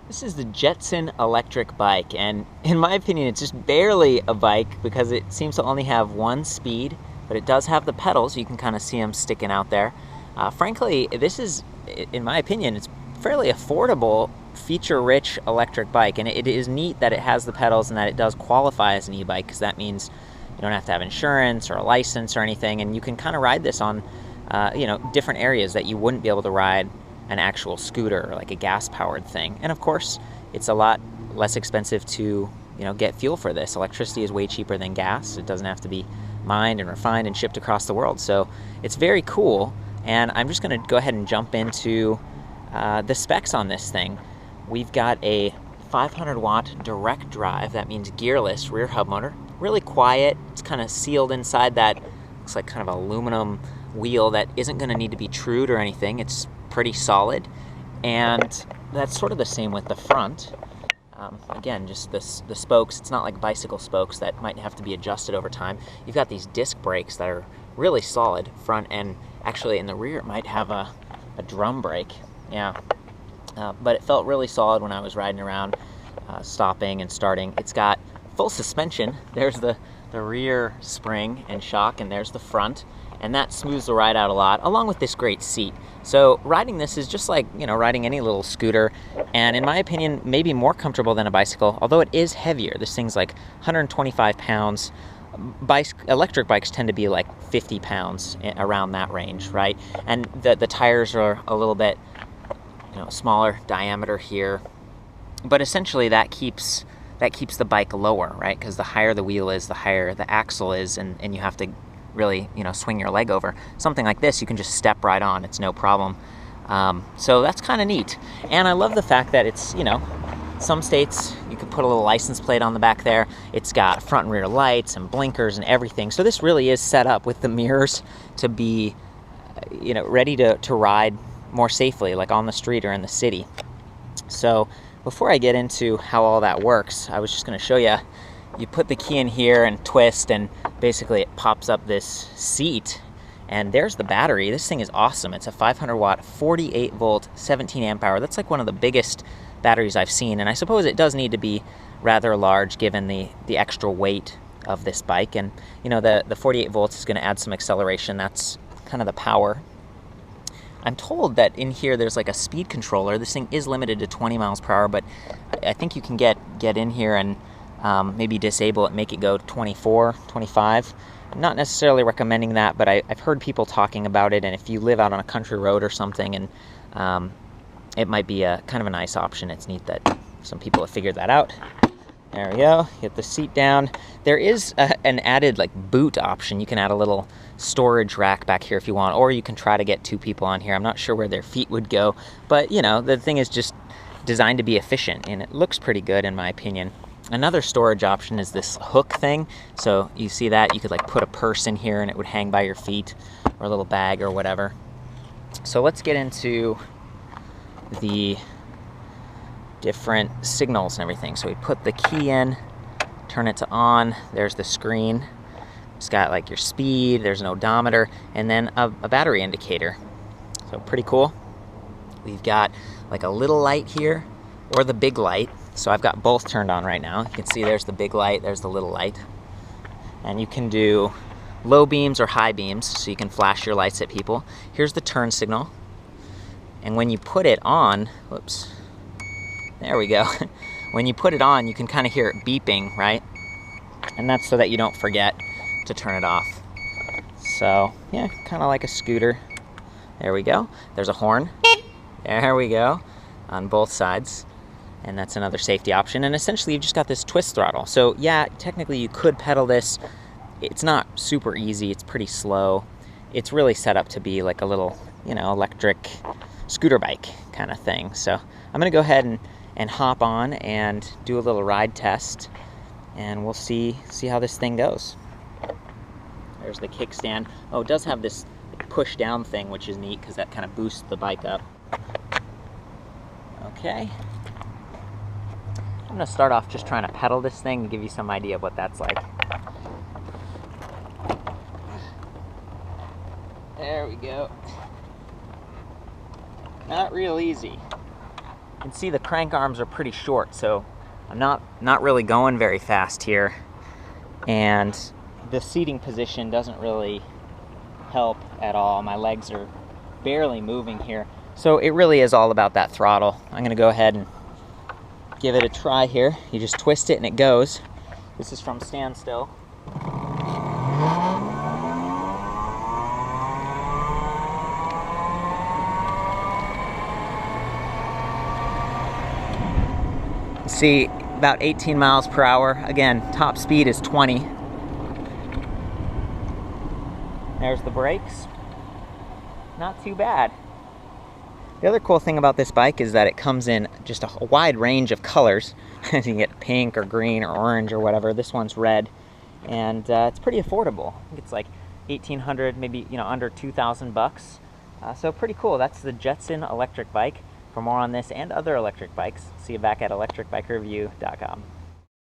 This is the Jetson electric bike, and in my opinion, it's just barely a bike because it seems to only have one speed, but it does have the pedals. You can kind of see them sticking out there. Frankly, this is, in my opinion, it's fairly affordable, feature-rich electric bike, and it is neat that it has the pedals and that it does qualify as an e-bike, because that means you don't have to have insurance or a license or anything, and you can kind of ride this on, different areas that you wouldn't be able to ride an actual scooter or like a gas-powered thing. And of course, it's a lot less expensive to, get fuel for this. Electricity is way cheaper than gas. It doesn't have to be mined and refined and shipped across the world. So it's very cool. And I'm just going to go ahead and jump into the specs on this thing. We've got a 500 watt direct drive. That means gearless rear hub motor. Really quiet. It's kind of sealed inside that, looks like kind of aluminum wheel that isn't going to need to be trued or anything. It's pretty solid, and that's sort of the same with the front. Again, just the spokes, it's not like bicycle spokes that might have to be adjusted over time. You've got these disc brakes that are really solid front, and actually in the rear it might have a drum brake. Yeah, but it felt really solid when I was riding around, stopping and starting. It's got full suspension. There's the rear spring and shock, and there's the front, and that smooths the ride out a lot, along with this great seat. So riding this is just like, riding any little scooter, and in my opinion, maybe more comfortable than a bicycle, although it is heavier. This thing's like 125 pounds. Electric bikes tend to be like 50 pounds, around that range, right? And the tires are a little bit, smaller diameter here, but essentially that keeps the bike lower, right? Because the higher the wheel is, the higher the axle is, and you have to really, swing your leg over. Something like this, you can just step right on. It's no problem. So that's kind of neat. And I love the fact that it's, some states you could put a little license plate on the back there. It's got front and rear lights and blinkers and everything. So this really is set up with the mirrors to be, ready to ride more safely, like on the street or in the city. So before I get into how all that works, I was just going to show you. You put the key in here and twist, and basically it pops up this seat, and there's the battery. This thing is awesome. It's a 500 watt, 48 volt, 17 amp hour. That's like one of the biggest batteries I've seen, and I suppose it does need to be rather large given the extra weight of this bike. And the 48 volts is going to add some acceleration. That's kind of the power. I'm told that in here there's like a speed controller. This thing is limited to 20 miles per hour, but I think you can get in here and maybe disable it, make it go 24, 25. I'm not necessarily recommending that, but I've heard people talking about it, and if you live out on a country road or something, and it might be a kind of a nice option. It's neat that some people have figured that out. There we go. Get the seat down. There is an added like boot option. You can add a little storage rack back here if you want, or you can try to get two people on here. I'm not sure where their feet would go, but the thing is just designed to be efficient, and it looks pretty good in my opinion. Another storage option is this hook thing. So you see that? You could like put a purse in here and it would hang by your feet, or a little bag or whatever. So let's get into the different signals and everything. So we put the key in, turn it to on. There's the screen. It's got like your speed, there's an odometer, and then a battery indicator. So pretty cool. We've got like a little light here, or the big light. So I've got both turned on right now. You can see there's the big light, there's the little light. And you can do low beams or high beams, so you can flash your lights at people. Here's the turn signal. And when you put it on, whoops, there we go. When you put it on, you can kind of hear it beeping, right? And that's so that you don't forget to turn it off. So yeah, kind of like a scooter. There we go. There's a horn. There we go, on both sides. And that's another safety option. And essentially you've just got this twist throttle. So yeah, technically you could pedal this. It's not super easy, it's pretty slow. It's really set up to be like a little, electric scooter bike kind of thing. So I'm gonna go ahead and hop on and do a little ride test, and we'll see how this thing goes. There's the kickstand. Oh, it does have this push down thing, which is neat because that kind of boosts the bike up. Okay. I'm going to start off just trying to pedal this thing and give you some idea of what that's like. There we go. Not real easy. can see the crank arms are pretty short, so I'm not really going very fast here. And the seating position doesn't really help at all. My legs are barely moving here. So it really is all about that throttle. I'm gonna go ahead and give it a try here. You just twist it and it goes. This is from standstill. See, about 18 miles per hour. Again, top speed is 20. There's the brakes. Not too bad. The other cool thing about this bike is that it comes in just a wide range of colors. You can get pink or green or orange or whatever. This one's red, and it's pretty affordable. I think it's like $1,800, maybe under $2,000. So pretty cool. That's the Jetson electric bike. For more on this and other electric bikes, see you back at ElectricBikeReview.com.